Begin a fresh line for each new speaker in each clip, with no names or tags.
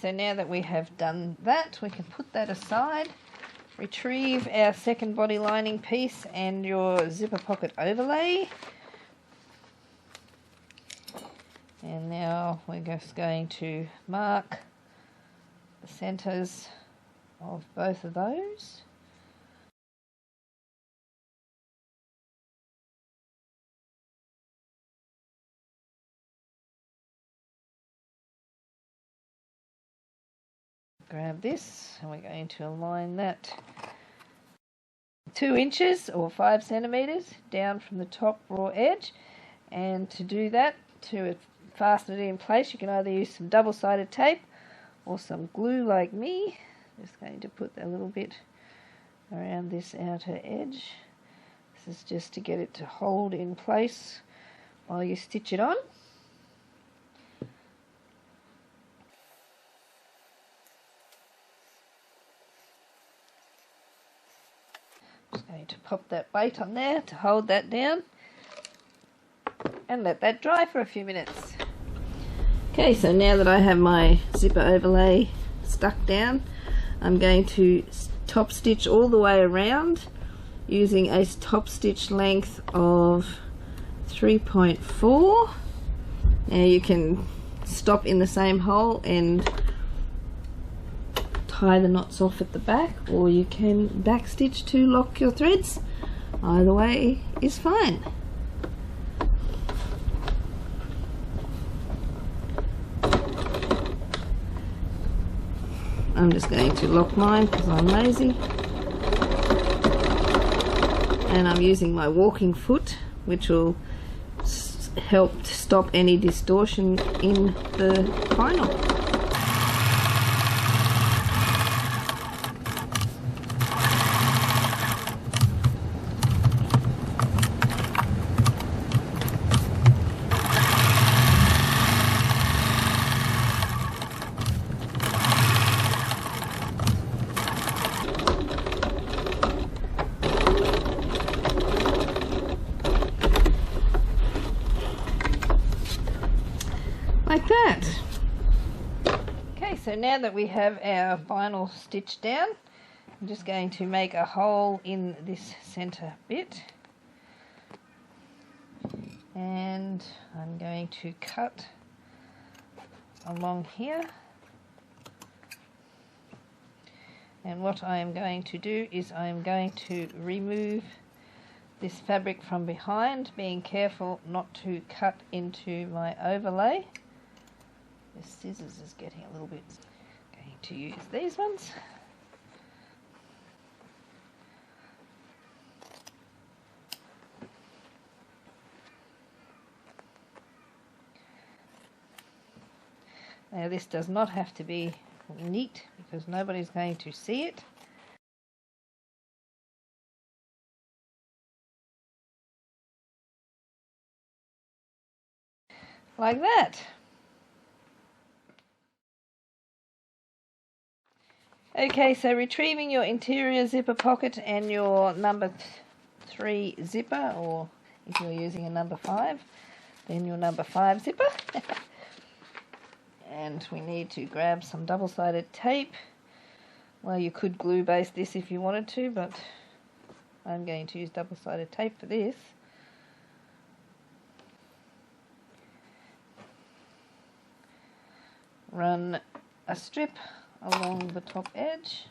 so now that we have done that, we can put that aside, retrieve our second body lining piece and your zipper pocket overlay. And now we're just going to mark the centers of both of those. Grab this and we're going to align that 2 inches or 5 centimeters down from the top raw edge. And to do that, to fasten it in place, you can either use some double-sided tape or some glue like me. Just going to put a little bit around this outer edge. This is just to get it to hold in place while you stitch it on. Just going to pop that weight on there to hold that down and let that dry for a few minutes. Okay, so now that I have my zipper overlay stuck down, I'm going to top stitch all the way around using a top stitch length of 3.4. Now you can stop in the same hole and tie the knots off at the back, or you can back stitch to lock your threads. Either way is fine. I'm just going to lock mine because I'm lazy, and I'm using my walking foot, which will help to stop any distortion in the final. Like that. Okay, so now that we have our vinyl stitched down, I'm just going to make a hole in this center bit, and I'm going to cut along here. And what I am going to do is I am going to remove this fabric from behind, being careful not to cut into my overlay. The scissors is getting a little bit. Going to use these ones. Now this does not have to be neat because nobody's going to see it. Like that. Okay, so retrieving your interior zipper pocket and your number 3 zipper, or if you're using a number 5, then your number 5 zipper. And we need to grab some double-sided tape. Well, you could glue base this if you wanted to, but I'm going to use double-sided tape for this. Run a strip along the top edge.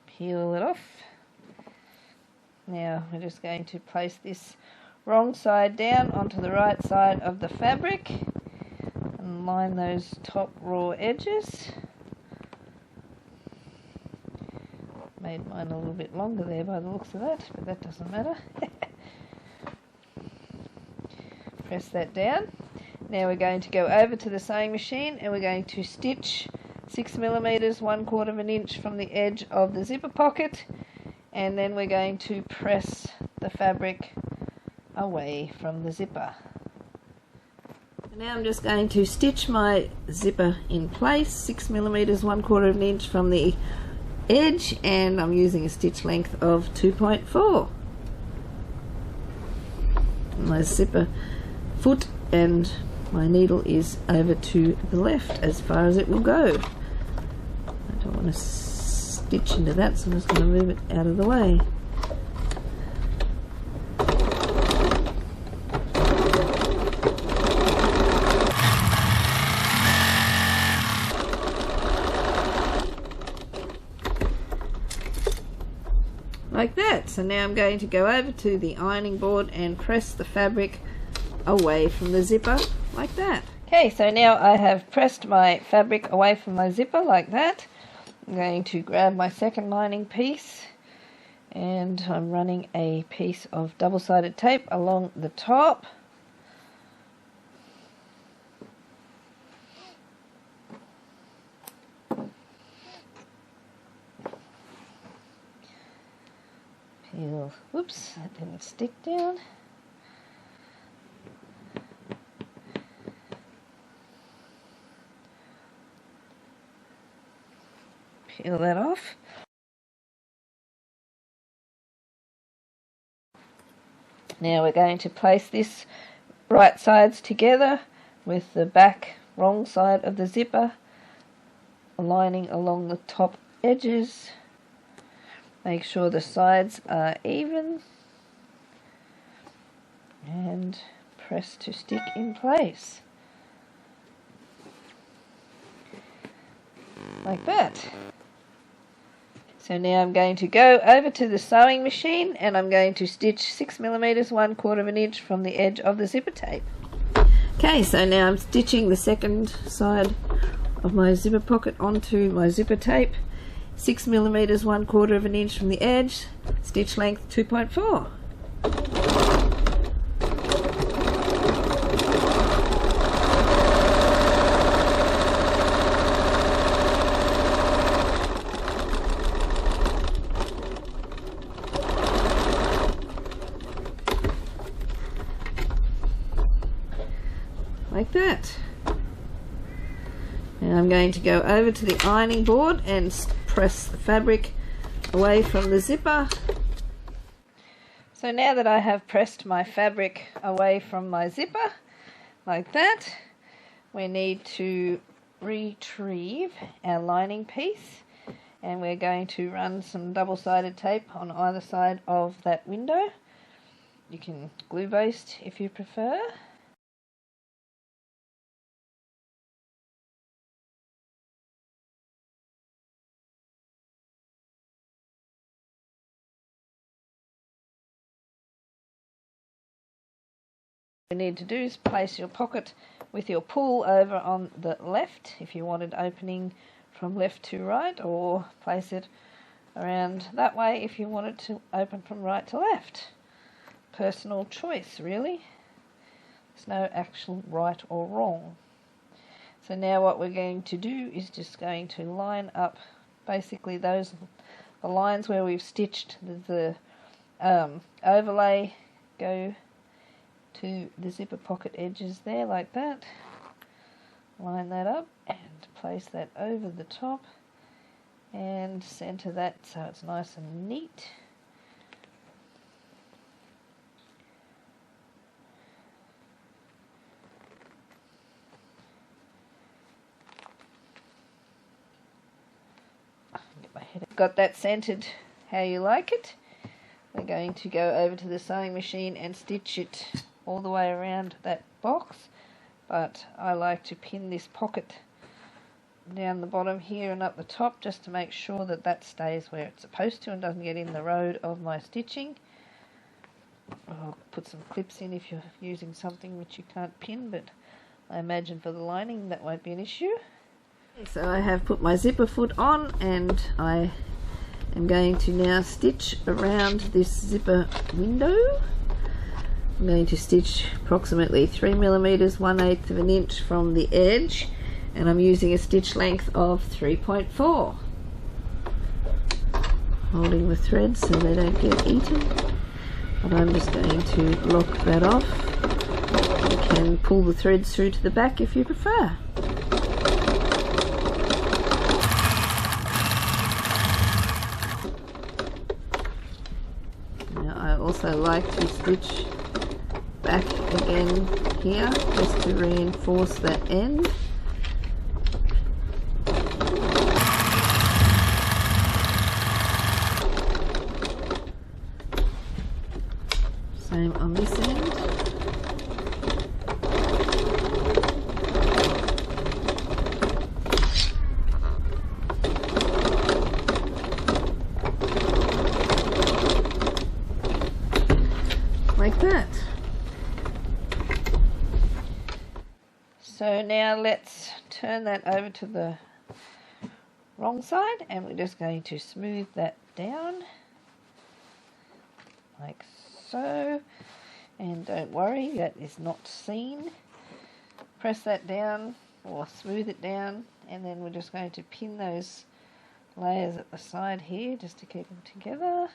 Peel it off. Now we're just going to place this wrong side down onto the right side of the fabric and line those top raw edges. Made mine a little bit longer there by the looks of that, but that doesn't matter. Press that down. Now we're going to go over to the sewing machine and we're going to stitch 6 millimeters, 1/4 of an inch from the edge of the zipper pocket, and then we're going to press the fabric away from the zipper. And now I'm just going to stitch my zipper in place, 6 millimeters, 1/4 of an inch from the edge, and I'm using a stitch length of 2.4. My zipper foot and my needle is over to the left as far as it will go. I don't want to stitch into that, so I'm just going to move it out of the way. Like that. So now I'm going to go over to the ironing board and press the fabric away from the zipper like that. Okay, so now I have pressed my fabric away from my zipper like that. I'm going to grab my second lining piece, and I'm running a piece of double-sided tape along the top. Peel, whoops, that didn't stick down. Peel that off. Now we're going to place this right sides together with the back wrong side of the zipper, aligning along the top edges. Make sure the sides are even and press to stick in place. Like that. So now I'm going to go over to the sewing machine and I'm going to stitch 6mm 1/4 of an inch from the edge of the zipper tape. Okay, so now I'm stitching the second side of my zipper pocket onto my zipper tape. 6mm 1/4 of an inch from the edge, stitch length 2.4. Like that. Now I'm going to go over to the ironing board and press the fabric away from the zipper. So now that I have pressed my fabric away from my zipper, like that, we need to retrieve our lining piece, and we're going to run some double-sided tape on either side of that window. You can glue baste if you prefer. What you need to do is place your pocket with your pull over on the left if you wanted opening from left to right, or place it around that way if you want it to open from right to left. Personal choice, really. There's no actual right or wrong. So now what we're going to do is just going to line up basically the lines where we've stitched the overlay, go to the zipper pocket edges there like that. Line that up and place that over the top and center that so it's nice and neat. Get my head. Got that centered how you like it. We're going to go over to the sewing machine and stitch it all the way around that box, but I like to pin this pocket down the bottom here and up the top just to make sure that that stays where it's supposed to and doesn't get in the road of my stitching. I'll put some clips in if you're using something which you can't pin, but I imagine for the lining that won't be an issue. So I have put my zipper foot on and I am going to now stitch around this zipper window. I'm going to stitch approximately 3mm 1/8 of an inch from the edge, and I'm using a stitch length of 3.4. Holding the threads so they don't get eaten, but I'm just going to lock that off. You can pull the threads through to the back if you prefer. Now I also like to stitch back again here just to reinforce that end. Same on this end. Like that. So now let's turn that over to the wrong side, and we're just going to smooth that down like so, and don't worry, that is not seen. Press that down or smooth it down, and then we're just going to pin those layers at the side here just to keep them together.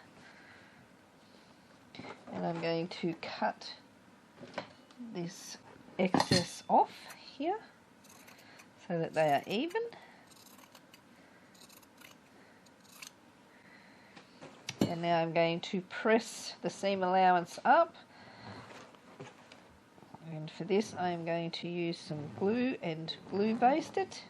And I'm going to cut this excess off here so that they are even. And now I'm going to press the seam allowance up. And for this I'm going to use some glue and glue baste it.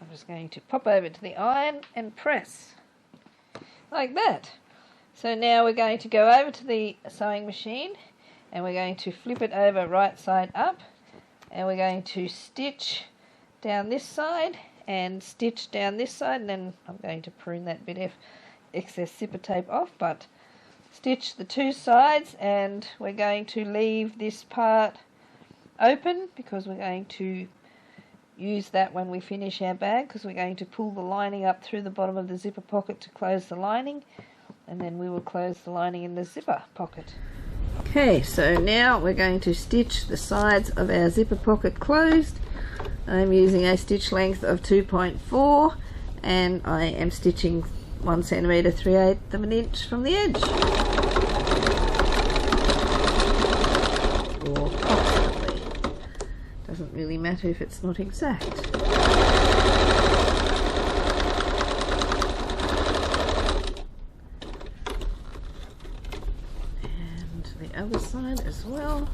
I'm just going to pop over to the iron and press like that. So now we're going to go over to the sewing machine and we're going to flip it over right side up, and we're going to stitch down this side and stitch down this side, and then I'm going to prune that bit of excess zipper tape off, but stitch the two sides, and we're going to leave this part open because we're going to use that when we finish our bag, because we're going to pull the lining up through the bottom of the zipper pocket to close the lining, and then we will close the lining in the zipper pocket. Okay, so now we're going to stitch the sides of our zipper pocket closed. I'm using a stitch length of 2.4 and I am stitching 1 centimetre 3/8 of an inch from the edge. Or approximately. Doesn't really matter if it's not exact. And the other side as well.